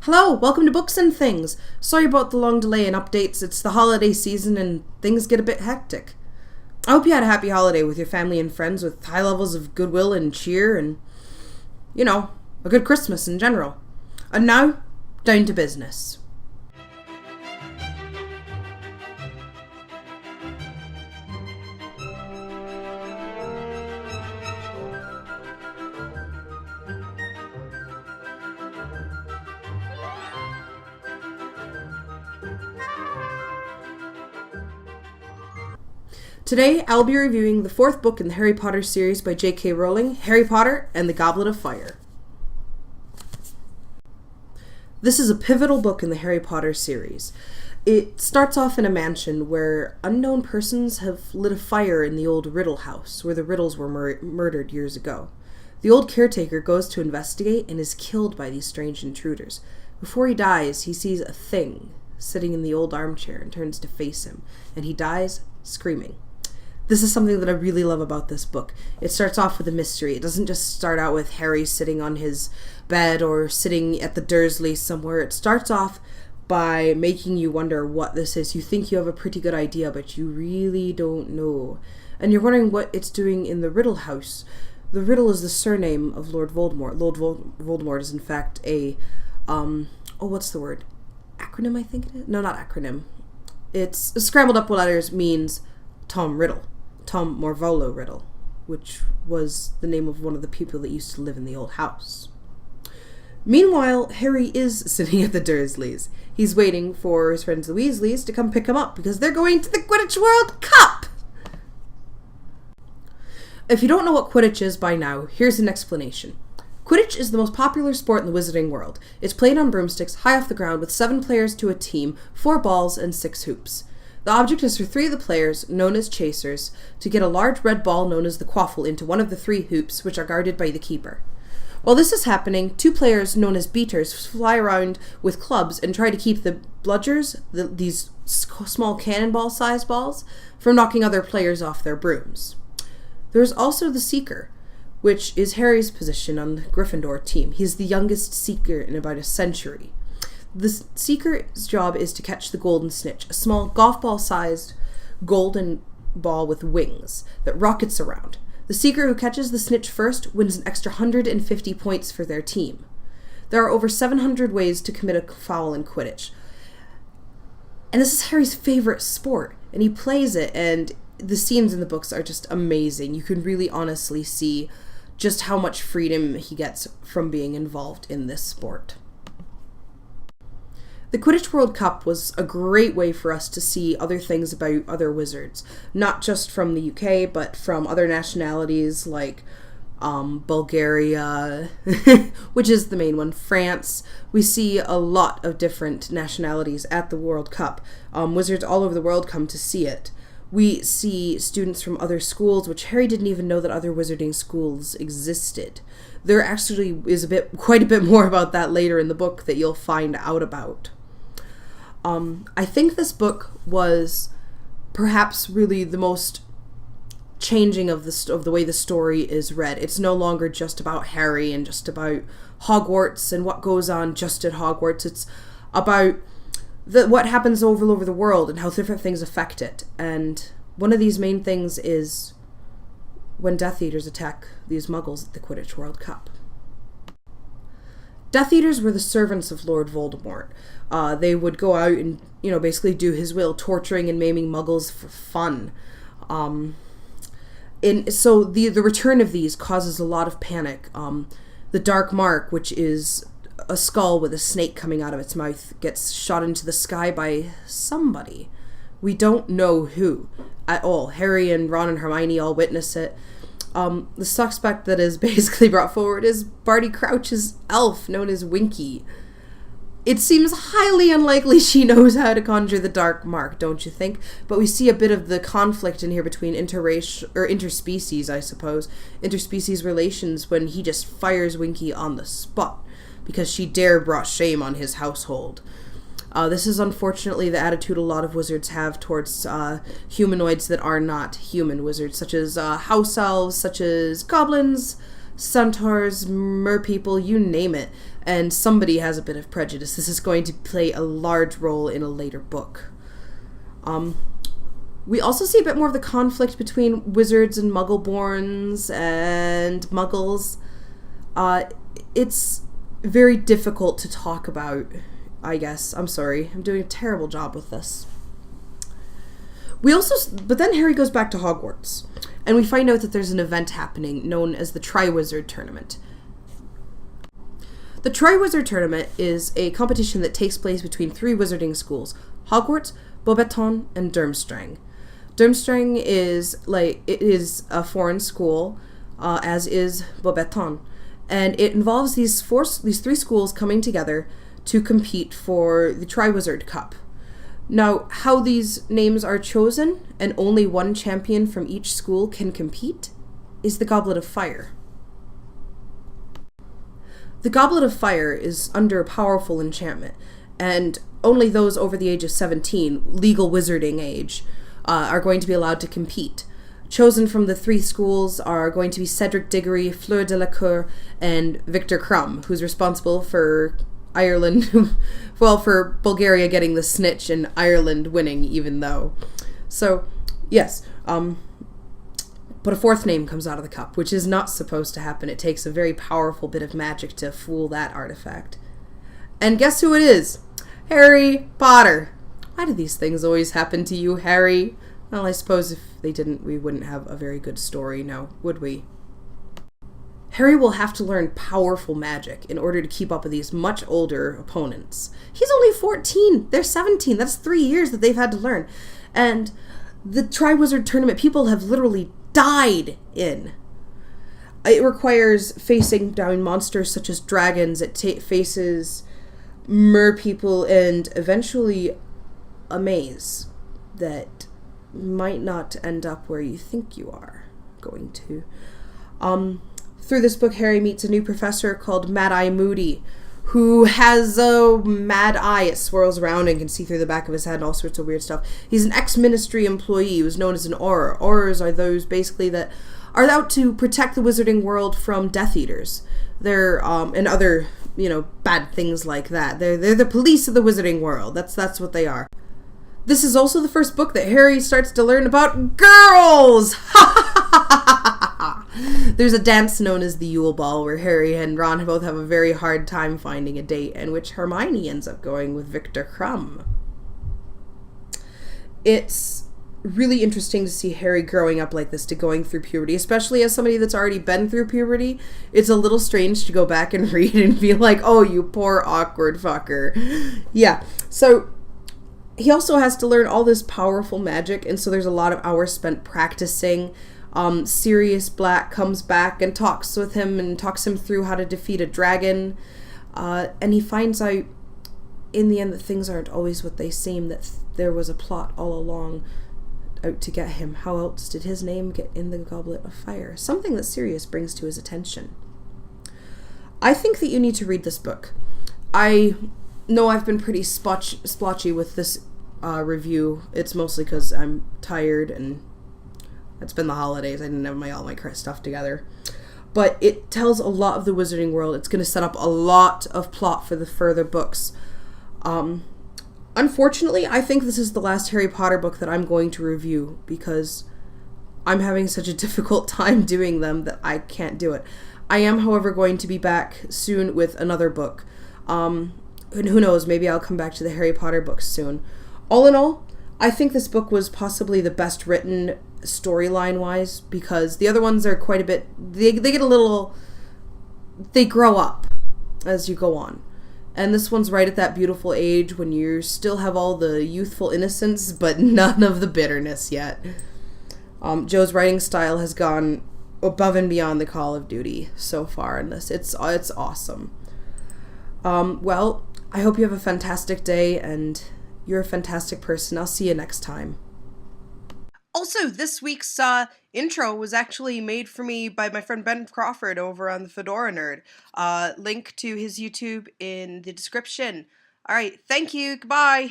Hello, welcome to Books and Things. Sorry about the long delay in updates. It's the holiday season and things get a bit hectic. I hope you had a happy holiday with your family and friends with high levels of goodwill and cheer and, a good Christmas in general. And now, down to business. Today, I'll be reviewing the fourth book in the Harry Potter series by J.K. Rowling, Harry Potter and the Goblet of Fire. This is a pivotal book in the Harry Potter series. It starts off in a mansion where unknown persons have lit a fire in the old Riddle house, where the Riddles were murdered years ago. The old caretaker goes to investigate and is killed by these strange intruders. Before he dies, he sees a thing sitting in the old armchair and turns to face him, and he dies screaming. This is something that I really love about this book. It starts off with a mystery. It doesn't just start out with Harry sitting on his bed or sitting at the Dursleys somewhere. It starts off by making you wonder what this is. You think you have a pretty good idea, but you really don't know. And you're wondering what it's doing in the Riddle house. The Riddle is the surname of Lord Voldemort. Lord Voldemort is in fact a, what's the word? Acronym, I think it is? No, not acronym. It's scrambled up letters, means Tom Riddle. Tom Morvolo Riddle, which was the name of one of the people that used to live in the old house. Meanwhile, Harry is sitting at the Dursleys. He's waiting for his friends the Weasleys to come pick him up because they're going to the Quidditch World Cup! If you don't know what Quidditch is by now, here's an explanation. Quidditch is the most popular sport in the wizarding world. It's played on broomsticks, high off the ground, with 7 players to a team, 4 balls, and 6 hoops. The object is for 3 of the players, known as chasers, to get a large red ball known as the quaffle into one of the 3 hoops, which are guarded by the keeper. While this is happening, 2 players, known as beaters, fly around with clubs and try to keep the bludgers, these small cannonball-sized balls, from knocking other players off their brooms. There's also the Seeker, which is Harry's position on the Gryffindor team. He's the youngest Seeker in about a century. The Seeker's job is to catch the golden snitch, a small golf ball-sized golden ball with wings that rockets around. The Seeker who catches the snitch first wins an extra 150 points for their team. There are over 700 ways to commit a foul in Quidditch. And this is Harry's favorite sport, and he plays it, and the scenes in the books are just amazing. You can really honestly see just how much freedom he gets from being involved in this sport. The Quidditch World Cup was a great way for us to see other things about other wizards, not just from the UK, but from other nationalities like Bulgaria, which is the main one, France. We see a lot of different nationalities at the World Cup. Wizards all over the world come to see it. We see students from other schools, which Harry didn't even know that other wizarding schools existed. There actually is quite a bit more about that later in the book that you'll find out about. I think this book was perhaps really the most changing of the way the story is read. It's no longer just about Harry and just about Hogwarts and what goes on just at Hogwarts. It's about what happens all over the world and how different things affect it. And one of these main things is when Death Eaters attack these Muggles at the Quidditch World Cup. Death Eaters were the servants of Lord Voldemort. They would go out and, basically do his will, torturing and maiming Muggles for fun. So the return of these causes a lot of panic. The Dark Mark, which is a skull with a snake coming out of its mouth, gets shot into the sky by somebody. We don't know who at all. Harry and Ron and Hermione all witness it. The suspect that is basically brought forward is Barty Crouch's elf, known as Winky. It seems highly unlikely she knows how to conjure the Dark Mark, don't you think? But we see a bit of the conflict in here between interspecies, I suppose, interspecies relations when he just fires Winky on the spot because she brought shame on his household. This is unfortunately the attitude a lot of wizards have towards humanoids that are not human wizards, such as house elves, such as goblins, centaurs, merpeople, you name it. and somebody has a bit of prejudice. This is going to play a large role in a later book. We also see a bit more of the conflict between wizards and Muggleborns and Muggles. It's very difficult to talk about, I guess. I'm sorry. I'm doing a terrible job with this. But then Harry goes back to Hogwarts, and we find out that there's an event happening known as the Triwizard Tournament. The Triwizard Tournament is a competition that takes place between 3 wizarding schools: Hogwarts, Beauxbaton, and Durmstrang. Durmstrang is a foreign school, as is Beauxbaton, and it involves these 3 schools coming together to compete for the Triwizard Cup. Now, how these names are chosen, and only one champion from each school can compete, is the Goblet of Fire. The Goblet of Fire is under a powerful enchantment, and only those over the age of 17, legal wizarding age, are going to be allowed to compete. Chosen from the 3 schools are going to be Cedric Diggory, Fleur Delacour, and Victor Crumb, who's responsible for Ireland, well, for Bulgaria getting the snitch and Ireland winning, even though. So, yes, but a 4th name comes out of the cup, which is not supposed to happen. It takes a very powerful bit of magic to fool that artifact. And guess who it is? Harry Potter. Why do these things always happen to you, Harry? Well, I suppose if they didn't, we wouldn't have a very good story now, would we? Harry will have to learn powerful magic in order to keep up with these much older opponents. He's only 14. They're 17. That's 3 years that they've had to learn. And the Triwizard Tournament, people have literally died in. It requires facing down monsters such as dragons. It faces mer people and eventually a maze that might not end up where you think you are going to. Through this book, Harry meets a new professor called Mad-Eye Moody, who has a mad eye. It swirls around and can see through the back of his head and all sorts of weird stuff. He's an ex-ministry employee who's known as an Auror. Aurors are those basically that are out to protect the wizarding world from Death Eaters. They're and other, bad things like that. They're the police of the wizarding world. That's what they are. This is also the first book that Harry starts to learn about girls! There's a dance known as the Yule Ball where Harry and Ron both have a very hard time finding a date, and which Hermione ends up going with Victor Crumb. It's really interesting to see Harry growing up like this, to going through puberty, especially as somebody that's already been through puberty. It's a little strange to go back and read and be like, oh, you poor awkward fucker. Yeah, so he also has to learn all this powerful magic, and so there's a lot of hours spent practicing. Sirius Black comes back and talks with him and talks him through how to defeat a dragon, and he finds out in the end that things aren't always what they seem, that there was a plot all along out to get him. How else did his name get in the Goblet of Fire? Something that Sirius brings to his attention. I think that you need to read this book. I know I've been pretty splotchy with this review. It's mostly because I'm tired and it's been the holidays. I didn't have all my stuff together. But it tells a lot of the wizarding world. It's going to set up a lot of plot for the further books. Unfortunately, I think this is the last Harry Potter book that I'm going to review because I'm having such a difficult time doing them that I can't do it. I am, however, going to be back soon with another book. And who knows, maybe I'll come back to the Harry Potter books soon. All in all, I think this book was possibly the best written storyline-wise, because the other ones are quite a bit, they get a little, they grow up as you go on. And this one's right at that beautiful age when you still have all the youthful innocence, but none of the bitterness yet. Joe's writing style has gone above and beyond the Call of Duty so far in this. It's awesome. Well, I hope you have a fantastic day, and you're a fantastic person. I'll see you next time. Also, this week's intro was actually made for me by my friend Ben Crawford over on the Fedora Nerd. Link to his YouTube in the description. All right, thank you. Goodbye.